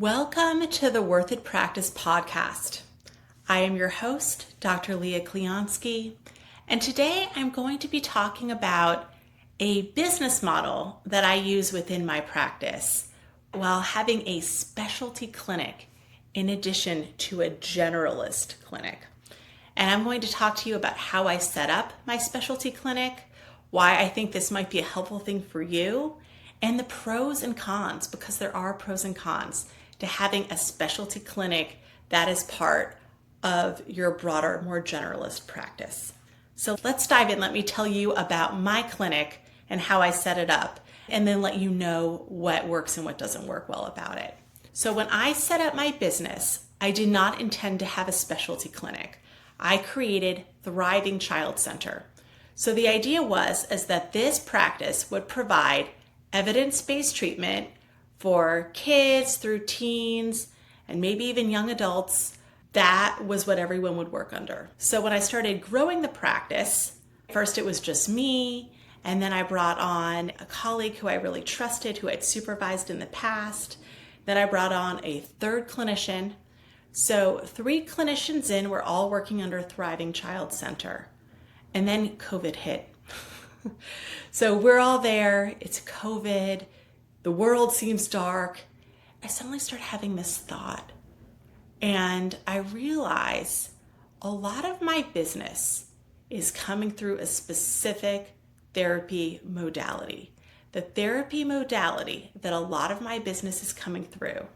Welcome to the Worth It Practice podcast. I am your host, Dr. Leah Kleonsky, and today I'm going to be talking about a business model that I use within my practice while having a specialty clinic in addition to a generalist clinic. And I'm going to talk to you about how I set up my specialty clinic, why I think this might be a helpful thing for you, and the pros and cons, because there are pros and cons to having a specialty clinic that is part of your broader, more generalist practice. So let's dive in. Let me tell you about my clinic and how I set it up, and then let you know what works and what doesn't work well about it. So when I set up my business, I did not intend to have a specialty clinic. I created Thriving Child Center. So the idea was that this practice would provide evidence-based treatment for kids through teens and maybe even young adults. That was what everyone would work under. So when I started growing the practice, first it was just me, and then I brought on a colleague who I really trusted, who I'd supervised in the past. Then I brought on a third clinician. So 3 clinicians in, we're all working under Thriving Child Center. And then COVID hit. So we're all there, it's COVID, the world seems dark. I suddenly start having this thought, and I realize a lot of my business is coming through a specific therapy modality. The therapy modality that a lot of my business is coming through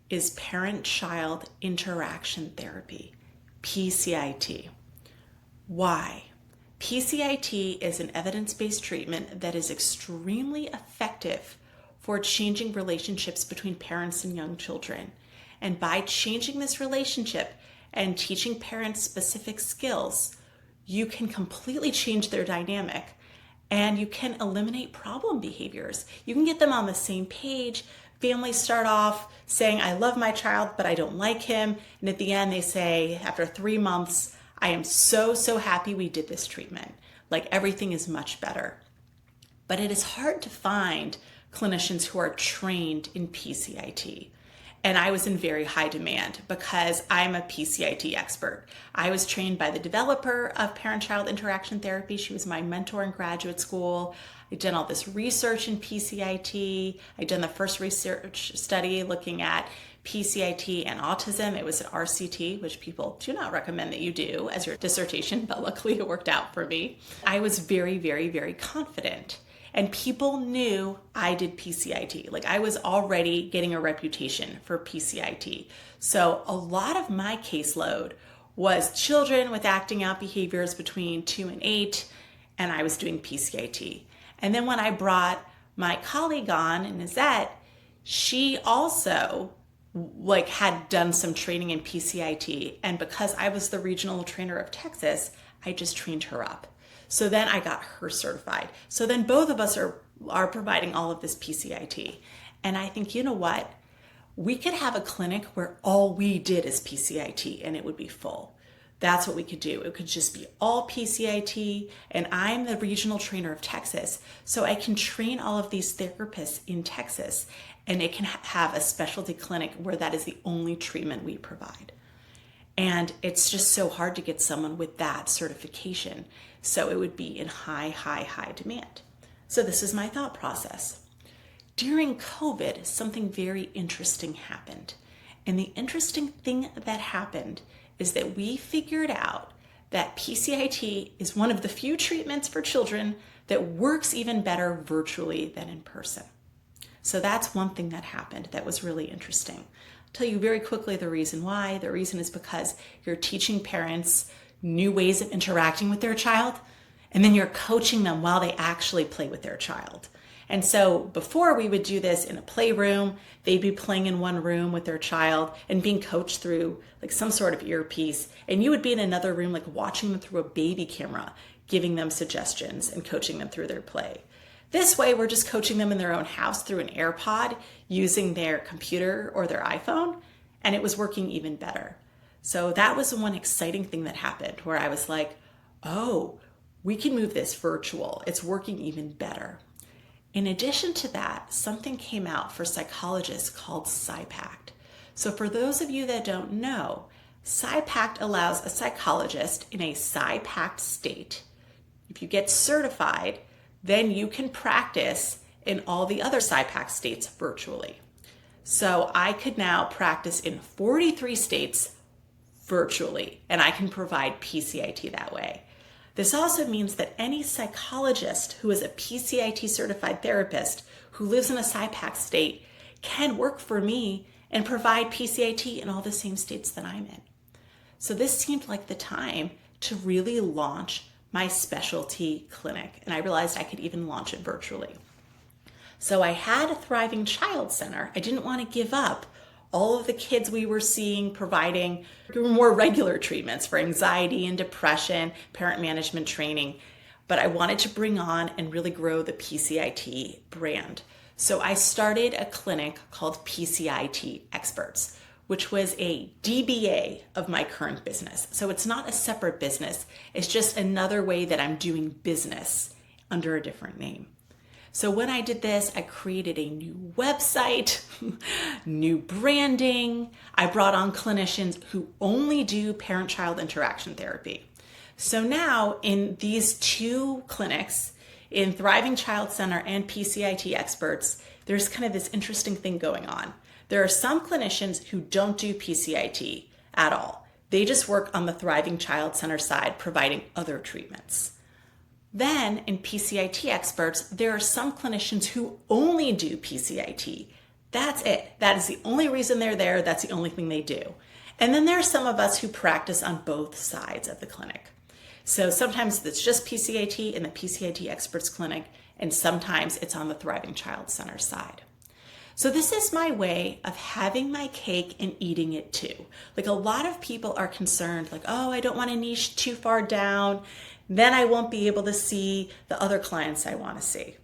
is parent-child interaction therapy, PCIT. Why? PCIT is an evidence-based treatment that is extremely effective for changing relationships between parents and young children. And by changing this relationship and teaching parents specific skills, you can completely change their dynamic, and you can eliminate problem behaviors. You can get them on the same page. Families start off saying, I love my child, but I don't like him. And at the end, they say, after 3 months, I am so happy we did this treatment. Like, everything is much better. But it is hard to find clinicians who are trained in PCIT. And I was in very high demand because I'm a PCIT expert. I was trained by the developer of parent-child interaction therapy. She was my mentor in graduate school. I'd done all this research in PCIT. I'd done the first research study looking at PCIT and autism. It was an RCT, which people do not recommend that you do as your dissertation, but luckily it worked out for me. I was very confident. And people knew I did PCIT. Like, I was already getting a reputation for PCIT. So a lot of my caseload was children with acting out behaviors between 2 and 8, and I was doing PCIT. And then when I brought my colleague on, Nazette, she also had done some training in PCIT. And because I was the regional trainer of Texas, I just trained her up. So then I got her certified. So then both of us are providing all of this PCIT. And I think, you know what? We could have a clinic where all we did is PCIT and it would be full. That's what we could do. It could just be all PCIT, and I'm the regional trainer of Texas. So I can train all of these therapists in Texas, and it can have a specialty clinic where that is the only treatment we provide. And it's just so hard to get someone with that certification. So it would be in high demand. So this is my thought process. During COVID, something very interesting happened. And the interesting thing that happened is that we figured out that PCIT is one of the few treatments for children that works even better virtually than in person. So that's one thing that happened that was really interesting. I'll tell you very quickly the reason why. The reason is because you're teaching parents new ways of interacting with their child, and then you're coaching them while they actually play with their child. And so before, we would do this in a playroom. They'd be playing in one room with their child and being coached through some sort of earpiece. And you would be in another room, watching them through a baby camera, giving them suggestions and coaching them through their play. This way, we're just coaching them in their own house through an AirPod using their computer or their iPhone, and it was working even better. So that was one exciting thing that happened where I was like, oh, we can move this virtual. It's working even better. In addition to that, something came out for psychologists called PSYPACT. So for those of you that don't know, PSYPACT allows a psychologist in a PSYPACT state. If you get certified, then you can practice in all the other PSYPACT states virtually. So I could now practice in 43 states virtually, and I can provide PCIT that way. This also means that any psychologist who is a PCIT certified therapist who lives in a PSYPACT state can work for me and provide PCIT in all the same states that I'm in. So this seemed like the time to really launch my specialty clinic, and I realized I could even launch it virtually. So I had a thriving child center. I didn't want to give up all of the kids we were seeing, providing more regular treatments for anxiety and depression, parent management training, but I wanted to bring on and really grow the PCIT brand. So I started a clinic called PCIT Experts, which was a DBA of my current business. So it's not a separate business. It's just another way that I'm doing business under a different name. So when I did this, I created a new website, new branding. I brought on clinicians who only do parent-child interaction therapy. So now in these two clinics, in Thriving Child Center and PCIT Experts, there's kind of this interesting thing going on. There are some clinicians who don't do PCIT at all. They just work on the Thriving Child Center side, providing other treatments. Then in PCIT Experts, there are some clinicians who only do PCIT. That's it. That is the only reason they're there. That's the only thing they do. And then there are some of us who practice on both sides of the clinic. So sometimes it's just PCIT in the PCIT Experts clinic, and sometimes it's on the Thriving Child Center side. So this is my way of having my cake and eating it too. Like a lot of people are concerned, like, oh, I don't want to niche too far down. Then I won't be able to see the other clients I want to see.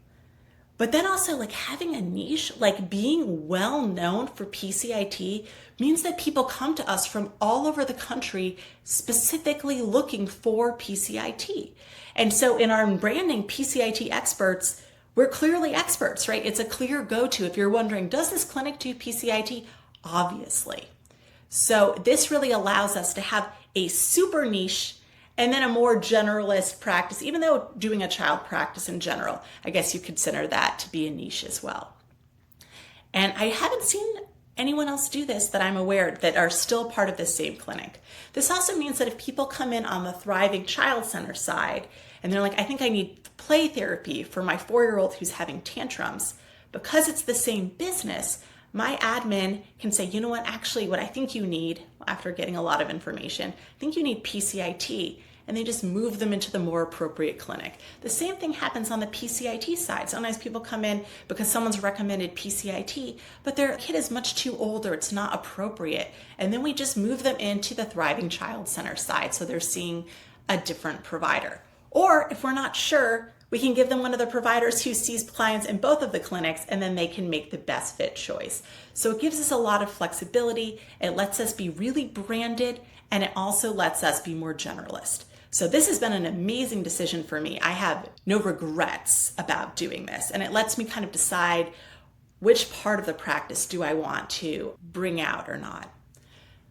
But then also like having a niche, like being well known for PCIT means that people come to us from all over the country specifically looking for PCIT. And so in our branding, PCIT Experts, we're clearly experts, right? It's a clear go-to. If you're wondering, does this clinic do PCIT? Obviously. So this really allows us to have a super niche and then a more generalist practice, even though doing a child practice in general, I guess you consider that to be a niche as well. And I haven't seen anyone else do this that I'm aware that are still part of the same clinic. This also means that if people come in on the Thriving Child Center side and they're like, I think I need play therapy for my 4-year-old who's having tantrums, because it's the same business, my admin can say, you know what, actually what I think you need, after getting a lot of information, I think you need PCIT. And they just move them into the more appropriate clinic. The same thing happens on the PCIT side. Sometimes people come in because someone's recommended PCIT, but their kid is much too old or it's not appropriate. And then we just move them into the Thriving Child Center side so they're seeing a different provider. Or if we're not sure, we can give them one of the providers who sees clients in both of the clinics, and then they can make the best fit choice. So it gives us a lot of flexibility. It lets us be really branded, and it also lets us be more generalist. So this has been an amazing decision for me. I have no regrets about doing this, and it lets me kind of decide which part of the practice do I want to bring out or not.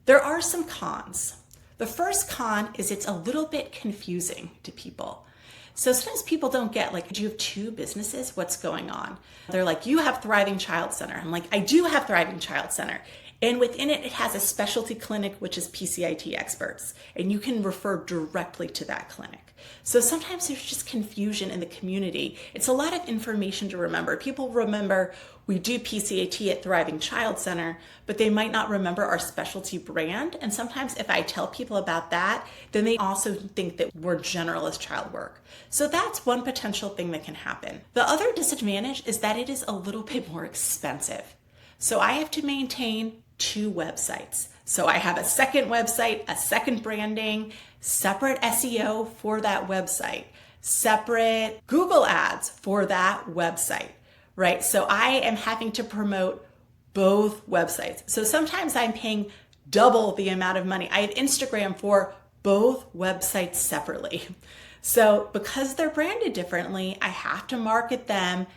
There are some cons. The first con is it's a little bit confusing to people. So sometimes people don't get, like, do you have two businesses? What's going on? They're like, you have Thriving Child Center. I'm like, I do have Thriving Child Center. And within it, it has a specialty clinic, which is PCIT Experts. And you can refer directly to that clinic. So sometimes there's just confusion in the community. It's a lot of information to remember. People remember we do PCIT at Thriving Child Center, but they might not remember our specialty brand. And sometimes if I tell people about that, then they also think that we're generalist child work. So that's one potential thing that can happen. The other disadvantage is that it is a little bit more expensive. So I have to maintain 2 websites. So I have a second website, a second branding, separate SEO for that website, separate Google ads for that website, right? So I am having to promote both websites. So sometimes I'm paying double the amount of money. I have Instagram for both websites separately. So because they're branded differently, I have to market them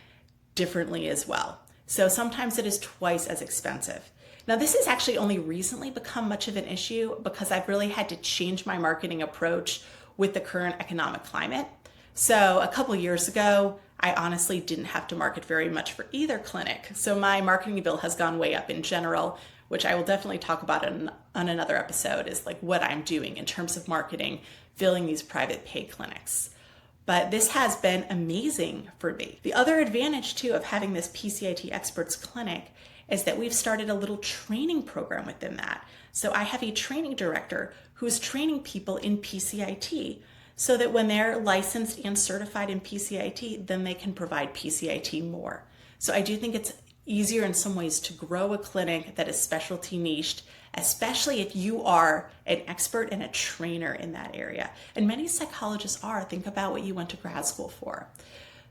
differently as well. So sometimes it is twice as expensive. Now, this has actually only recently become much of an issue because I've really had to change my marketing approach with the current economic climate. So a couple years ago, I honestly didn't have to market very much for either clinic. So my marketing bill has gone way up in general, which I will definitely talk about on another episode, is like what I'm doing in terms of marketing, filling these private pay clinics. But this has been amazing for me. The other advantage too of having this PCIT Experts clinic is that we've started a little training program within that. So I have a training director who's training people in PCIT so that when they're licensed and certified in PCIT, then they can provide PCIT more. So I do think it's easier in some ways to grow a clinic that is specialty niched, especially if you are an expert and a trainer in that area. And many psychologists are. Think about what you went to grad school for.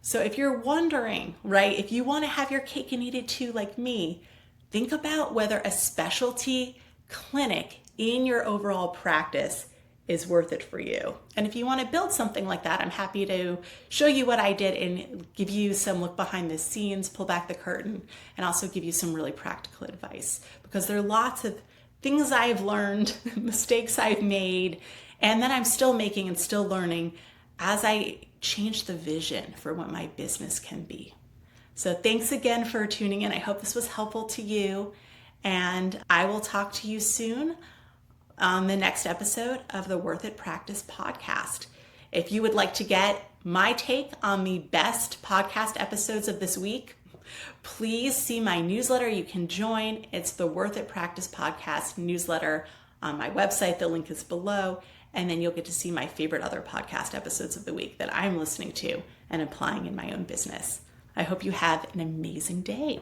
So if you're wondering, right, if you want to have your cake and eat it too like me, think about whether a specialty clinic in your overall practice is worth it for you. And if you want to build something like that, I'm happy to show you what I did and give you some look behind the scenes, pull back the curtain, and also give you some really practical advice. Because there are lots of things I've learned, mistakes I've made, and that I'm still making and still learning as I change the vision for what my business can be. So thanks again for tuning in. I hope this was helpful to you, and I will talk to you soon on the next episode of the Worth It Practice podcast. If you would like to get my take on the best podcast episodes of this week, please see my newsletter. You can join. It's the Worth It Practice podcast newsletter on my website. The link is below. And then you'll get to see my favorite other podcast episodes of the week that I'm listening to and applying in my own business. I hope you have an amazing day.